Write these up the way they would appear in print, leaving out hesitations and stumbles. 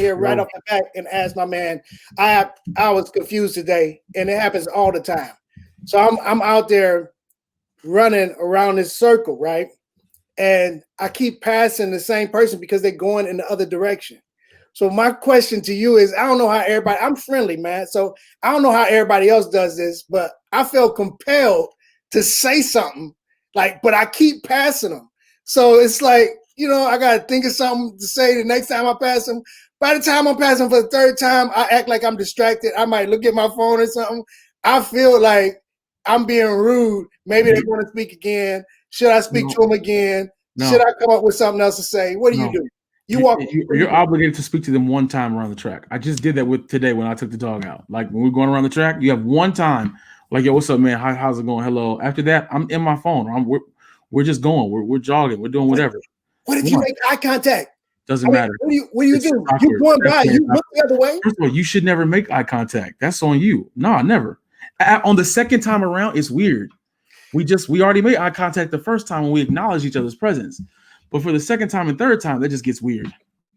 there right off the bat and ask my man, I was confused today, and it happens all the time. So I'm out there running around this circle, right? And I keep passing the same person because they're going in the other direction. So my question to you is, I don't know how everybody, I'm friendly, man. So I don't know how everybody else does this, but I felt compelled to say something, like, but I keep passing them. So it's like, I got to think of something to say the next time I pass them. By the time I'm passing for the third time, I act like I'm distracted. I might look at my phone or something. I feel like I'm being rude. Maybe they want to speak again. Should I speak to them again? No. Should I come up with something else to say? What do you do? You're obligated to speak to them one time around the track. I just did that today when I took the dog out. Like when we're going around the track, you have one time. Like, yo, what's up, man? How's it going? Hello. After that, I'm in my phone. We're just going. We're jogging. We're doing whatever. What if you make eye contact? Doesn't matter. What do you do? You're going by. You look the other way. First of all, you should never make eye contact. That's on you. No, never. On the second time around, it's weird. We already made eye contact the first time when we acknowledged each other's presence. But for the second time and third time, that just gets weird.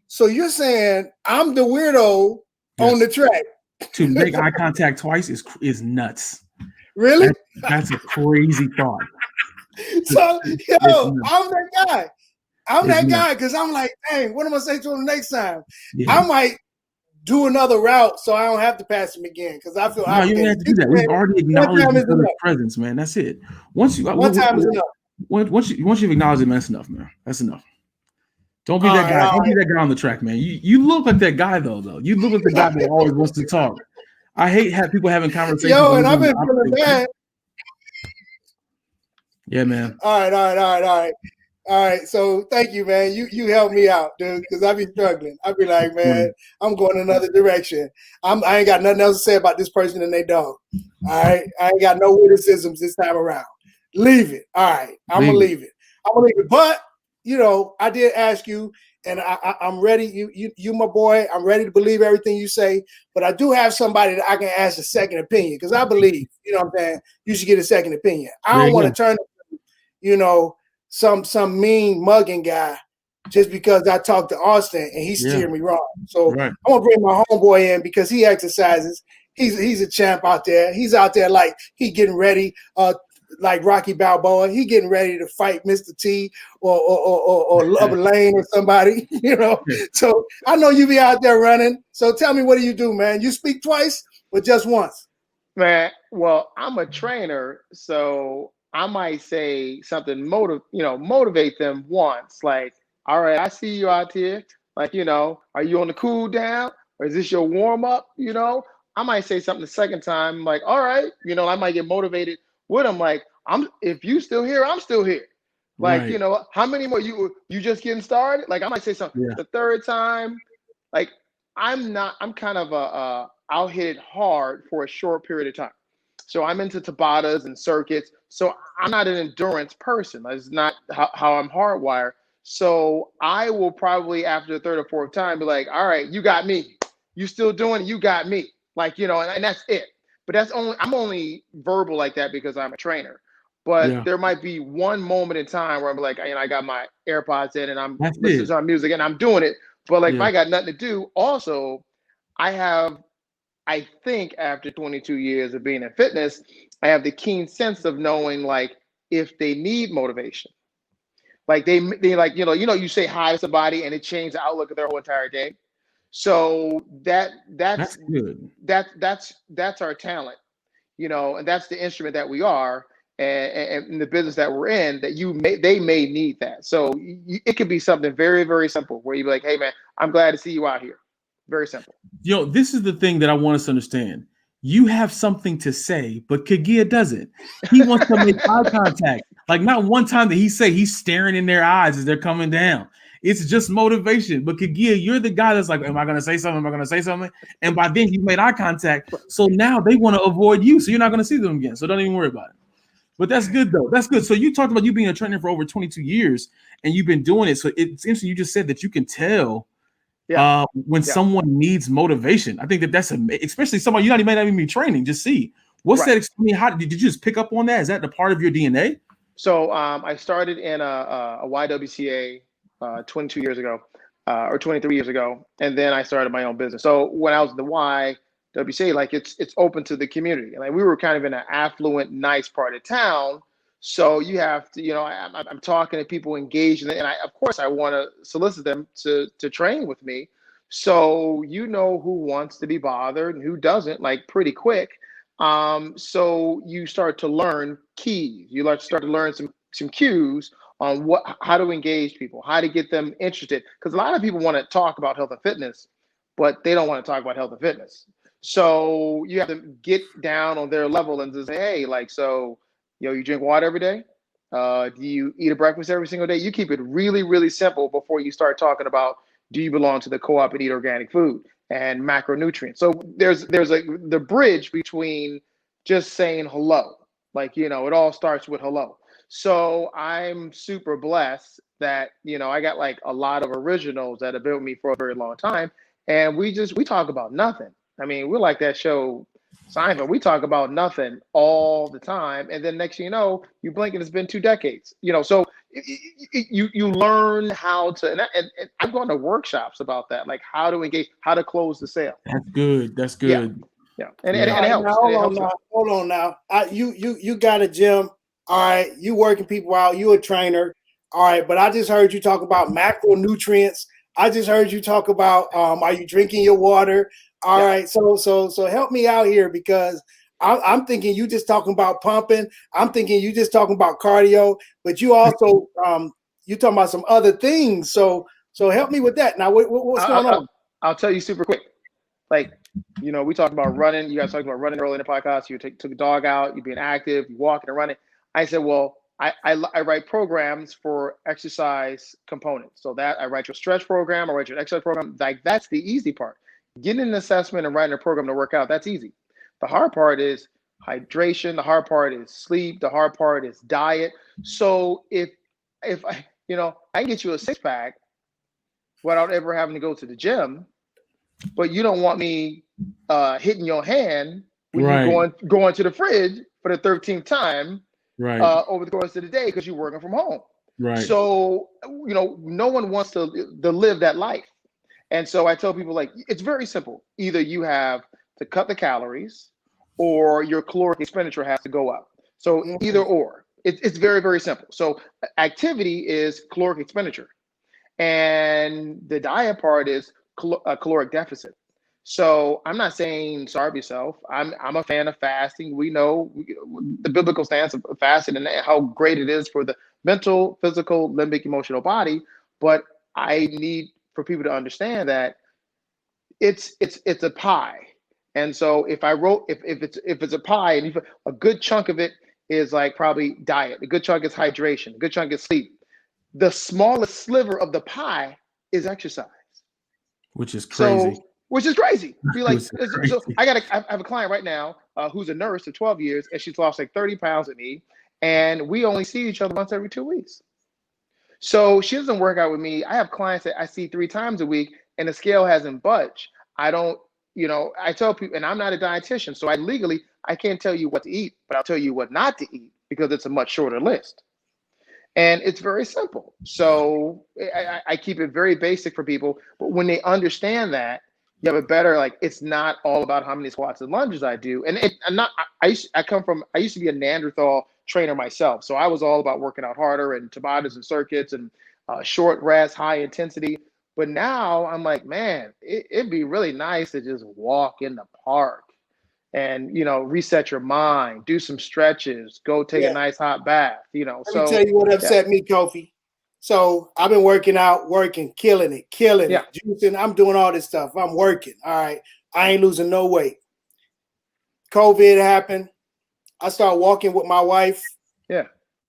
So you're saying I'm the weirdo on the track? To make eye contact twice is nuts. Really? That's a crazy thought. So, I'm that guy. I'm that guy because I'm like, dang, what am I saying to him next time? Yeah. I might do another route so I don't have to pass him again because I feel you don't have to do that. We've already acknowledged each other's presence, man. That's it. One time is enough. Once you've acknowledged it, man, that's enough, man. That's enough. Don't be that guy. Don't be that guy on the track, man. You look like that guy though. You look like the guy that always wants to talk. I hate people having conversations. Yo, and I've been feeling bad. Yeah, man. All right. So thank you, man. You helped me out, dude, because I be struggling. I be like, man, I'm going another direction. I ain't got nothing else to say about this person and they dog. All right. I ain't got no witticisms this time around. Leave it. All right. I'm gonna leave it. But I did ask you, and I'm ready. You my boy. I'm ready to believe everything you say. But I do have somebody that I can ask a second opinion because I believe, what I'm saying, you should get a second opinion. I don't want to turn, some mean mugging guy just because I talked to Austin and he steered me wrong. So I'm gonna bring my homeboy in because he exercises. He's a champ out there. He's out there like he getting ready. Like Rocky Balboa, he getting ready to fight Mr. T or Love Lane or somebody, So I know you be out there running. So tell me, what do you do, man? You speak twice or just once? Man, well, I'm a trainer, so I might say something motivate them once. Like, all right, I see you out here. Like, are you on the cool down or is this your warm up? I might say something the second time, like, all right, I might get motivated with them, like, if you still here, I'm still here. Like, how many more you just getting started? Like, I might say something the third time. Like, I'm kind of I'll hit it hard for a short period of time. So I'm into Tabatas and circuits. So I'm not an endurance person. That's not how I'm hardwired. So I will probably after the third or fourth time be like, all right, you got me. You still doing it? You got me. Like, and that's it. But I'm only verbal like that because I'm a trainer. But there might be one moment in time where I'm like, I got my AirPods in and I'm listening to my music and I'm doing it. But like, if I got nothing to do, also, I think after 22 years of being in fitness, I have the keen sense of knowing like if they need motivation. Like they like, you say hi to somebody and it changed the outlook of their whole entire day. So that's good. That's our talent, and that's the instrument that we are, and in the business that we're in, that they may need that. So it could be something very, very simple where you be like, hey man, I'm glad to see you out here. Very simple. This is the thing that I want us to understand. You have something to say, but Kagia doesn't. He wants to make eye contact. Like not one time that he's staring in their eyes as they're coming down. It's just motivation. But Kagia, you're the guy that's like, am I going to say something? Am I going to say something? And by then you made eye contact. So now they want to avoid you. So you're not going to see them again. So don't even worry about it. But that's good, though. That's good. So you talked about you being a trainer for over 22 years and you've been doing it. So it's interesting. You just said that you can tell when someone needs motivation. I think that's especially somebody you may not even be training. Just see. What's that? How did you just pick up on that? Is that the part of your DNA? So I started in a YWCA 22 years ago. or 23 years ago, and then I started my own business. So when I was in the YWCA, like it's open to the community, and like we were kind of in an affluent, nice part of town. So you have to, I'm talking to people engaged in it, and of course I want to solicit them to train with me. So who wants to be bothered and who doesn't, like pretty quick. So you start to learn keys. You start to learn some cues on how to engage people, how to get them interested. Because a lot of people want to talk about health and fitness, but they don't want to talk about health and fitness. So you have to get down on their level and just say, hey, like, so, you drink water every day? Do you eat a breakfast every single day? You keep it really, really simple before you start talking about, do you belong to the co-op and eat organic food and macronutrients? So there's the bridge between just saying hello. Like, it all starts with hello. So I'm super blessed that, I got like a lot of originals that have been with me for a very long time. And we talk about nothing. I mean, we're like that show Seinfeld. We talk about nothing all the time. And then next thing you know, you blink and it's been 2 decades. So you learn how to, and I'm going to workshops about that, like how to engage, how to close the sale. That's good. That's good. Yeah. And it helps. Now, hold on now. You got a gym. All right. You working people out. You a trainer. All right. But I just heard you talk about macronutrients. I just heard you talk about, are you drinking your water? All right. So help me out here, because I'm thinking you just talking about pumping. I'm thinking you just talking about cardio, but you also, you talking about some other things. So help me with that. Now, what's going on? I'll tell you super quick. Like, we talked about running. You guys talked about running early in the podcast. You took a dog out. You're being active. You walking and running. I said, well, I write programs for exercise components. So that I write your stretch program, I write your exercise program. Like, that's the easy part. Getting an assessment and writing a program to work out, that's easy. The hard part is hydration. The hard part is sleep. The hard part is diet. So if I can get you a 6-pack without ever having to go to the gym, but you don't want me hitting your hand when you're going to the fridge for the 13th time over the course of the day because you're working from home. Right. So, no one wants to live that life. And so I tell people, like, it's very simple. Either you have to cut the calories or your caloric expenditure has to go up. So either or. It's very, very simple. So activity is caloric expenditure. And the diet part is caloric deficit. So I'm not saying starve yourself. I'm a fan of fasting. We know the biblical stance of fasting and how great it is for the mental, physical, limbic, emotional body. But I need for people to understand that it's a pie. And so if it's a pie, and a good chunk of it is like probably diet, a good chunk is hydration, a good chunk is sleep. The smallest sliver of the pie is exercise. Which is crazy. Be like, so I have a client right now who's a nurse for 12 years, and she's lost like 30 pounds with me, and we only see each other once every 2 weeks. So she doesn't work out with me. I have clients that I see 3 times a week, and the scale hasn't budged. I don't, I tell people, and I'm not a dietitian, so I can't tell you what to eat, but I'll tell you what not to eat because it's a much shorter list. And it's very simple. So I keep it very basic for people. But when they understand that, you have a better, like, it's not all about how many squats and lunges I do. And I used to be a Neanderthal trainer myself. So I was all about working out harder and Tabatas and circuits and short rest, high intensity. But now I'm like, man, it'd be really nice to just walk in the park and, reset your mind, do some stretches, go take a nice hot bath, Let me tell you what upset me, Kofi. So I've been working out, killing it, juicing. I'm doing all this stuff. I'm working. All right. I ain't losing no weight. COVID happened. I started walking with my wife. Yeah.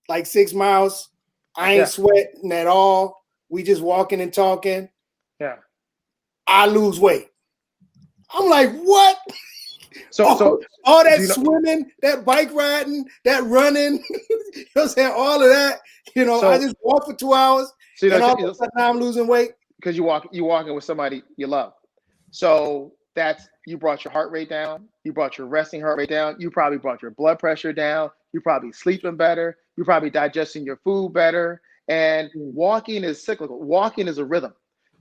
Like 6 miles. I ain't sweating at all. We just walking and talking. Yeah. I lose weight. I'm like, what? So all that swimming, that bike riding, that running, you know what I'm saying? All of that, I just walk for 2 hours and all of a sudden I'm losing weight. Because you're walking with somebody you love. So you brought your heart rate down, you brought your resting heart rate down, you probably brought your blood pressure down, you're probably sleeping better, you're probably digesting your food better. And walking is cyclical. Walking is a rhythm.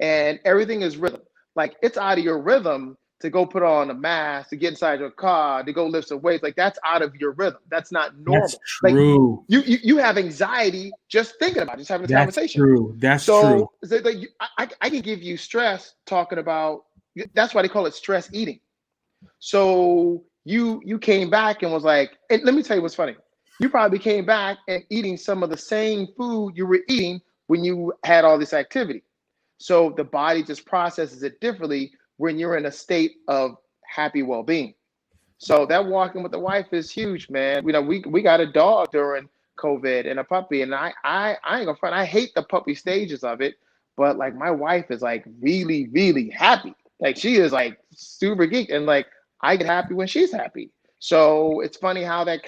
and everything is rhythm. Like it's out of your rhythm to go put on a mask, to get inside your car, to go lift some weights. Like that's out of your rhythm. That's not normal. That's true. Like you have anxiety just thinking about it, just having this That's conversation. true. That's true. So like I can give you stress talking about. That's why they call it stress eating. So you came back and was like, and let me tell you what's funny. You probably came back and eating some of the same food you were eating when you had all this activity. So the body just processes it differently when you're in a state of happy well-being. So that walking with the wife is huge, man. You know, we got a dog during COVID and a puppy, and I ain't gonna front. I hate the puppy stages of it, but like my wife is like really, really happy. Like she is like super geek, and like I get happy when she's happy. So it's funny how that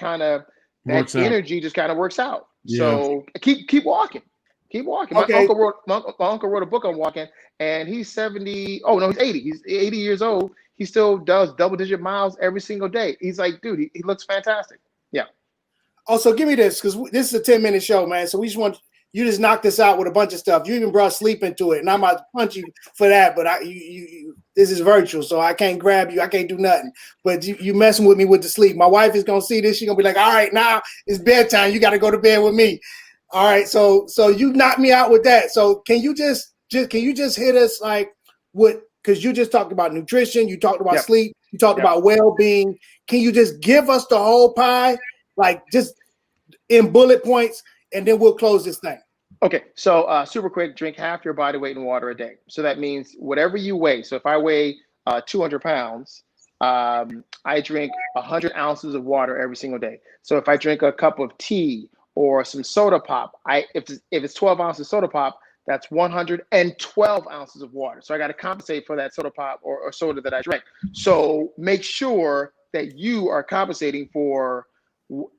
Works out. energy just kind of works out. Yeah. So keep walking. Keep walking. Okay. My uncle wrote a book on walking, and he's 70. Oh no, he's 80. He's 80 years old. He still does double-digit miles every single day. He's like, dude, he looks fantastic. Yeah. Also, give me this, because this is a 10-minute show, man. So we just want you just knock this out with a bunch of stuff. You even brought sleep into it, and I'm about to punch you for that. But this is virtual, so I can't grab you. I can't do nothing. But you messing with me with the sleep. My wife is gonna see this. She's gonna be like, all right, now it's bedtime. You got to go to bed with me. All right. So you knocked me out with that. So can you just hit us like with, because you just talked about nutrition, you talked about sleep, you talked about well-being. Can you just give us the whole pie, like just in bullet points, and then we'll close this thing? Okay, so super quick, drink half your body weight in water a day. So that means whatever you weigh. So if I weigh 200 pounds, I drink 100 ounces of water every single day. So if I drink a cup of tea or some soda pop, if it's 12 ounces soda pop, that's 112 ounces of water. So I got to compensate for that soda pop or soda that I drank. So make sure that you are compensating for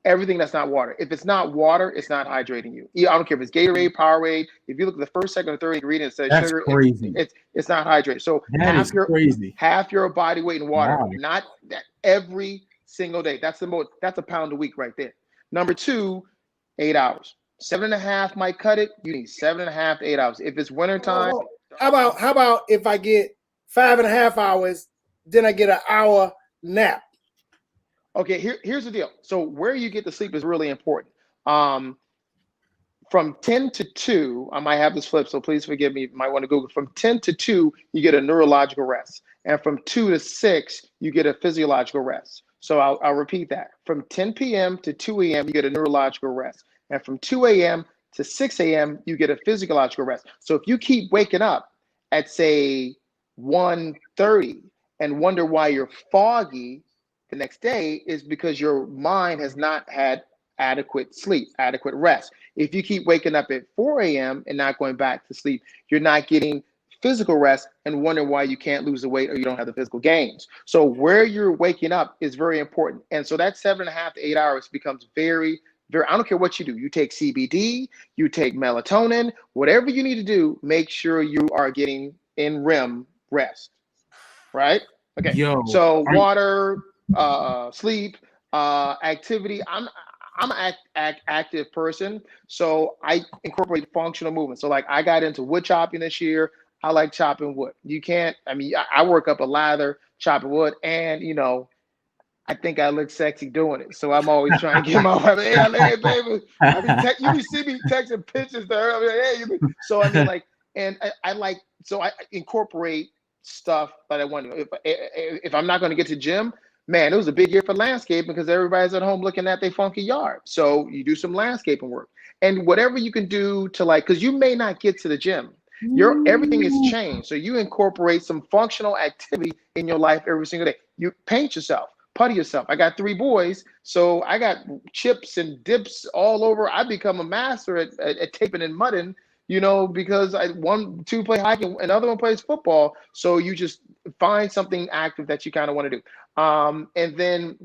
everything that's not water. If it's not water, it's not hydrating you. I don't care if it's Gatorade, Powerade. If you look at the first, second, or third ingredient, it says That's sugar. crazy. It's not hydrated. So crazy. half your body weight in water, not that every single day. That's a pound a week right there. Number two, 8 hours. 7.5 might cut it. You need 7.5 to 8 hours. If it's wintertime. How about if I get 5.5 hours, then I get an hour nap? Okay, here's the deal. So where you get the sleep is really important. From 10 to 2, I might have this flip, so please forgive me. You might want to Google. From 10 to 2, you get a neurological rest. And from 2 to 6, you get a physiological rest. So I'll repeat that. From 10 p.m. to 2 a.m., you get a neurological rest. And from 2 a.m. to 6 a.m., you get a physiological rest. So if you keep waking up at, say, 1:30 and wonder why you're foggy the next day, is because your mind has not had adequate sleep, adequate rest. If you keep waking up at 4 a.m. and not going back to sleep, you're not getting physical rest and wonder why you can't lose the weight or you don't have the physical gains. So where you're waking up is very important. And so that 7.5 to 8 hours becomes very, I don't care what you do. You take CBD, you take melatonin, whatever you need to do, make sure you are getting in REM rest, right? Okay. So water, sleep, activity. I'm an active person, so I incorporate functional movement. So like I got into wood chopping this year. I like chopping wood. I work up a lather chopping wood, and I think I look sexy doing it. So I'm always trying to get my wife, hey baby. You see me texting pictures to her. Hey, so I incorporate stuff that I want to. If I'm not going to get to gym, man, it was a big year for landscaping because everybody's at home looking at their funky yard. So you do some landscaping work and whatever you can do to because you may not get to the gym. Everything has changed. So you incorporate some functional activity in your life every single day. You paint yourself. Putty yourself. I got 3 boys, so I got chips and dips all over. I become a master at taping and mudding, because two play hockey and another one plays football. So you just find something active that you kind of want to do, and then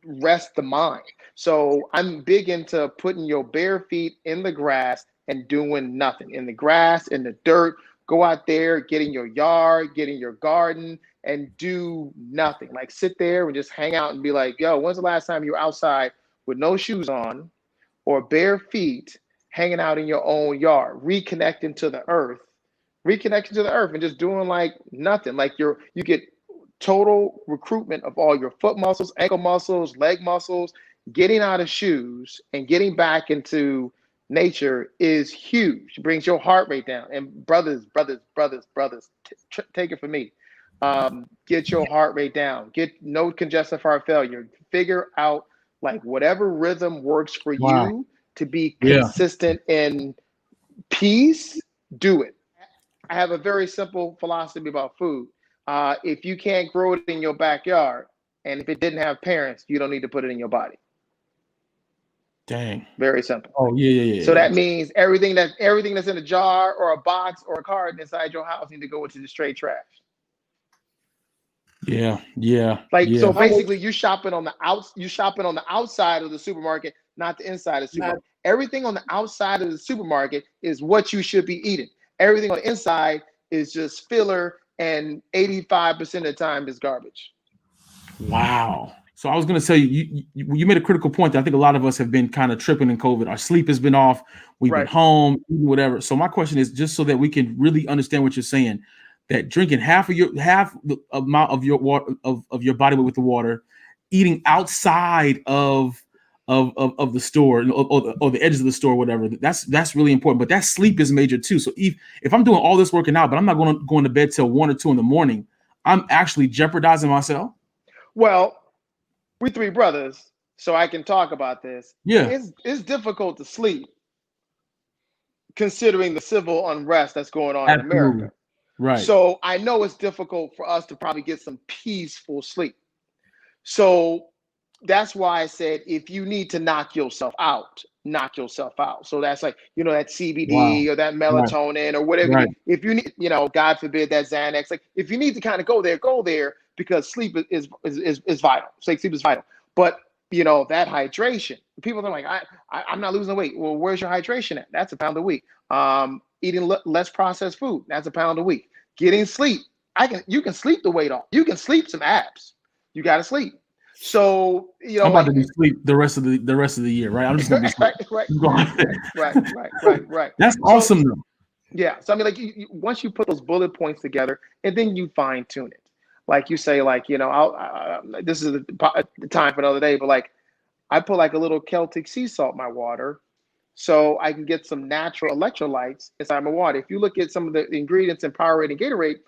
rest the mind. So I'm big into putting your bare feet in the grass and doing nothing in the grass, in the dirt. Go out there, get in your yard, get in your garden, and do nothing. Like sit there and just hang out and be like, yo, when's the last time you were outside with no shoes on or bare feet hanging out in your own yard, reconnecting to the earth, reconnection to the earth and just doing like nothing. Like you get total recruitment of all your foot muscles, ankle muscles, leg muscles. Getting out of shoes and getting back into nature is huge. It brings your heart rate down. And brothers, take it from me. Get your heart rate down. Get no congestive heart failure. Figure out like whatever rhythm works for Wow. you to be Yeah. consistent in peace. Do it. I have a very simple philosophy about food. If you can't grow it in your backyard, and if it didn't have parents, you don't need to put it in your body. Dang. Very simple. Oh yeah. So that means everything that's in a jar or a box or a carton inside your house need to go into the straight trash. Yeah. So basically, you shopping on the outside of the supermarket, not the inside of the supermarket. Everything on the outside of the supermarket is what you should be eating. Everything on the inside is just filler, and 85% of the time is garbage. Wow. So I was going to say, you made a critical point that I think a lot of us have been kind of tripping in COVID. Our sleep has been off. We've been home, whatever. So my question is, just so that we can really understand what you're saying, that drinking half the amount of your water of your body weight with the water, eating outside of the store or the edges of the store, whatever. That's really important. But that sleep is major too. So if I'm doing all this working out, but I'm not going to bed till 1 or 2 in the morning, I'm actually jeopardizing myself. Well, we 3 brothers, so I can talk about this. Yeah, it's difficult to sleep considering the civil unrest that's going on in America. Right. So I know it's difficult for us to probably get some peaceful sleep. So that's why I said, if you need to knock yourself out. So that's like, that CBD or that melatonin or whatever. Right. If you need, God forbid, that Xanax, like if you need to kind of go there because sleep is vital. Sleep is vital. But that hydration, people are like, I'm not losing weight. Well, where's your hydration at? That's a pound a week. Eating less processed food, that's a pound a week. Getting sleep, you can sleep the weight off. You can sleep some abs. You got to sleep. So I'm about to be asleep the rest of the year, right? I'm just gonna be right. That's awesome, though. Yeah. So I mean, like once you put those bullet points together, and then you fine tune it, like you say, like this is the time for another day, but like I put like a little Celtic sea salt in my water, so I can get some natural electrolytes inside my water. If you look at some of the ingredients in Powerade and Gatorade,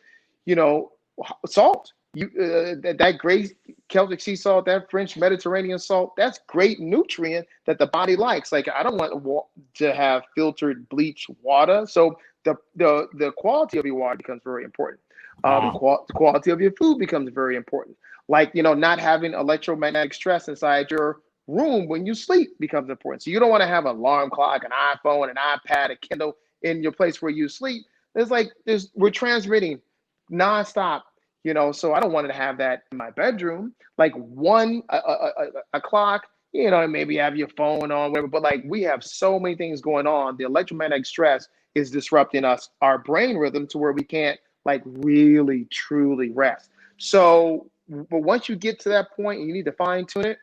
salt. That great Celtic sea salt, that French Mediterranean salt, that's great nutrient that the body likes. Like I don't want to have filtered bleach water. So the quality of your water becomes very important. The quality of your food becomes very important. Like, not having electromagnetic stress inside your room when you sleep becomes important. So you don't want to have an alarm clock, an iPhone, an iPad, a Kindle in your place where you sleep. We're transmitting nonstop. So I don't want to have that in my bedroom. Like a clock, maybe have your phone on, whatever. But like we have so many things going on. The electromagnetic stress is disrupting our brain rhythm to where we can't like really truly rest. So, but once you get to that point, you need to fine tune it.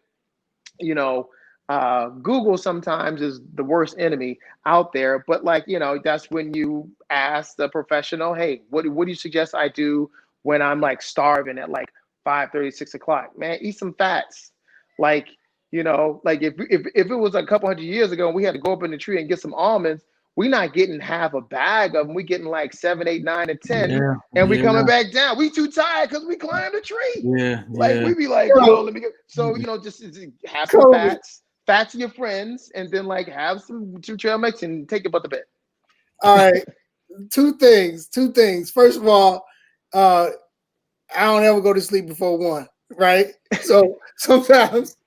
Google sometimes is the worst enemy out there. But like that's when you ask the professional, hey, what do you suggest I do when I'm like starving at like 5:30, 6 o'clock? Man, eat some fats. Like, like if it was a couple hundred years ago and we had to go up in the tree and get some almonds, we're not getting half a bag of them. We're getting like 7, 8, 9, and 10. And we coming back down. We too tired because we climbed the tree. We be like, let me go. So, just have some fats your friends, and then like have some trail mix and take it about the bed. All right. Two things. First of all, I don't ever go to sleep before 1, right? So sometimes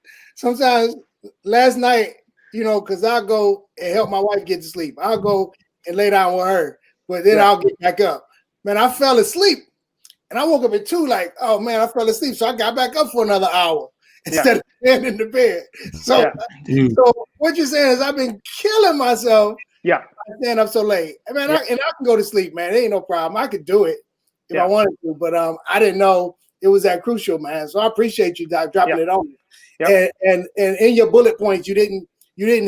last night, because I go and help my wife get to sleep. I'll go and lay down with her, but then I'll get back up. Man, I fell asleep, and I woke up at 2 like, oh man, I fell asleep. So I got back up for another hour instead of staying in the bed. So what you're saying is I've been killing myself staying up so late. I mean, I can go to sleep, man. It ain't no problem. I could do it if I wanted to, but I didn't know it was that crucial, man. So I appreciate you dropping it on me. And in your bullet points, you didn't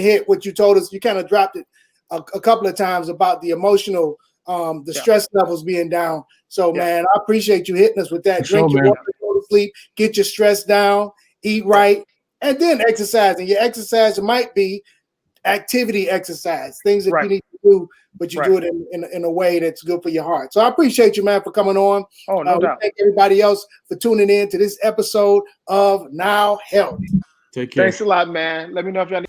hit what you told us. You kind of dropped it a couple of times about the emotional the stress levels being down. So, man, I appreciate you hitting us with that. For Drink sure, your man. water, go to sleep, get your stress down, eat right, and then exercise. And your exercise might be activity exercise, things that you need to do, but you do it in a way that's good for your heart. So I appreciate you, man, for coming on. Oh, no doubt. Thank everybody else for tuning in to this episode of Now Health. Take care. Thanks a lot, man. Let me know if y'all need